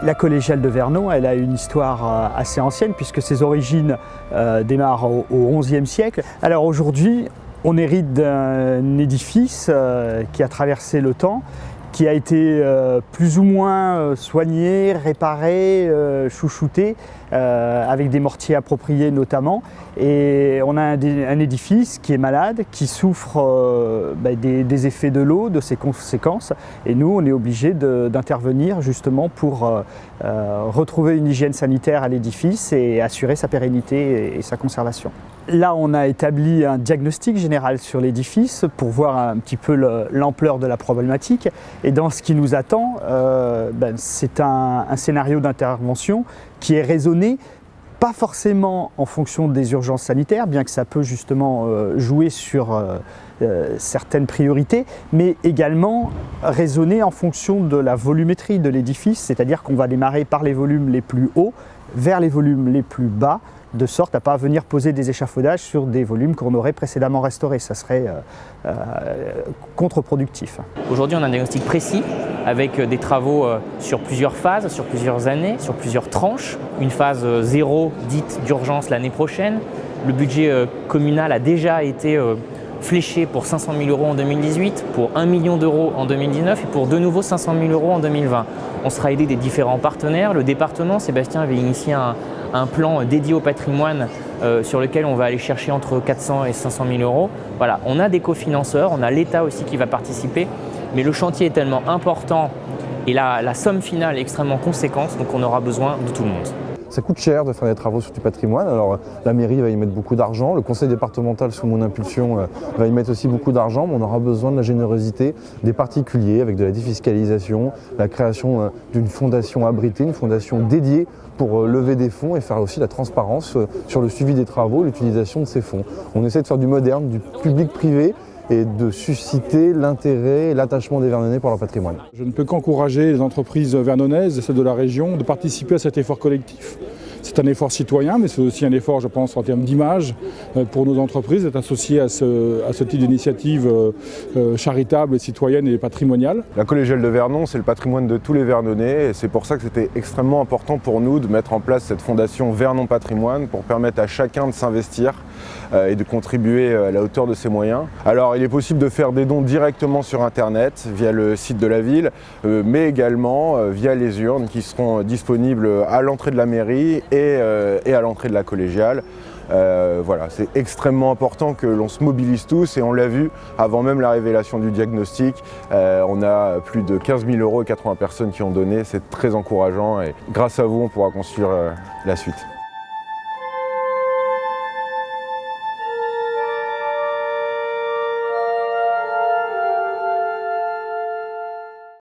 La collégiale de Vernon, elle a une histoire assez ancienne puisque ses origines démarrent au XIe siècle. Alors aujourd'hui, on hérite d'un édifice qui a traversé le temps, qui a été plus ou moins soigné, réparé, chouchouté, avec des mortiers appropriés notamment. Et on a un édifice qui est malade, qui souffre des effets de l'eau, de ses conséquences. Et nous, on est obligé d'intervenir justement pour retrouver une hygiène sanitaire à l'édifice et assurer sa pérennité et sa conservation. Là, on a établi un diagnostic général sur l'édifice pour voir un petit peu l'ampleur de la problématique. Et dans ce qui nous attend, c'est un scénario d'intervention qui est raisonné, pas forcément en fonction des urgences sanitaires, bien que ça peut justement jouer sur certaines priorités, mais également raisonné en fonction de la volumétrie de l'édifice, c'est-à-dire qu'on va démarrer par les volumes les plus hauts vers les volumes les plus bas, de sorte à ne pas venir poser des échafaudages sur des volumes qu'on aurait précédemment restaurés. Ça serait contre-productif. Aujourd'hui, on a un diagnostic précis avec des travaux sur plusieurs phases, sur plusieurs années, sur plusieurs tranches. Une phase 0 dite d'urgence l'année prochaine. Le budget communal a déjà été fléché pour 500 000 € en 2018, pour 1 million d'euros en 2019 et pour de nouveau 500 000 € en 2020. On sera aidé des différents partenaires. Le département, Sébastien avait initié un plan dédié au patrimoine sur lequel on va aller chercher entre 400 et 500 000 €. Voilà, on a des cofinanceurs, on a l'État aussi qui va participer, mais le chantier est tellement important et la somme finale est extrêmement conséquente, donc on aura besoin de tout le monde. Ça coûte cher de faire des travaux sur du patrimoine, alors la mairie va y mettre beaucoup d'argent, le conseil départemental sous mon impulsion va y mettre aussi beaucoup d'argent, mais on aura besoin de la générosité des particuliers avec de la défiscalisation, la création d'une fondation abritée, une fondation dédiée pour lever des fonds et faire aussi la transparence sur le suivi des travaux, l'utilisation de ces fonds. On essaie de faire du moderne, du public-privé, et de susciter l'intérêt et l'attachement des Vernonais pour leur patrimoine. Je ne peux qu'encourager les entreprises vernonaises et celles de la région de participer à cet effort collectif. C'est un effort citoyen, mais c'est aussi un effort, je pense, en termes d'image pour nos entreprises, d'être associées à ce type d'initiative charitable, citoyenne et patrimoniale. La collégiale de Vernon, c'est le patrimoine de tous les Vernonais et c'est pour ça que c'était extrêmement important pour nous de mettre en place cette fondation Vernon Patrimoine pour permettre à chacun de s'investir et de contribuer à la hauteur de ses moyens. Alors il est possible de faire des dons directement sur internet via le site de la ville, mais également via les urnes qui seront disponibles à l'entrée de la mairie et à l'entrée de la collégiale. Voilà, c'est extrêmement important que l'on se mobilise tous et on l'a vu avant même la révélation du diagnostic. On a plus de 15 000 € et 80 personnes qui ont donné, c'est très encourageant et grâce à vous on pourra construire la suite.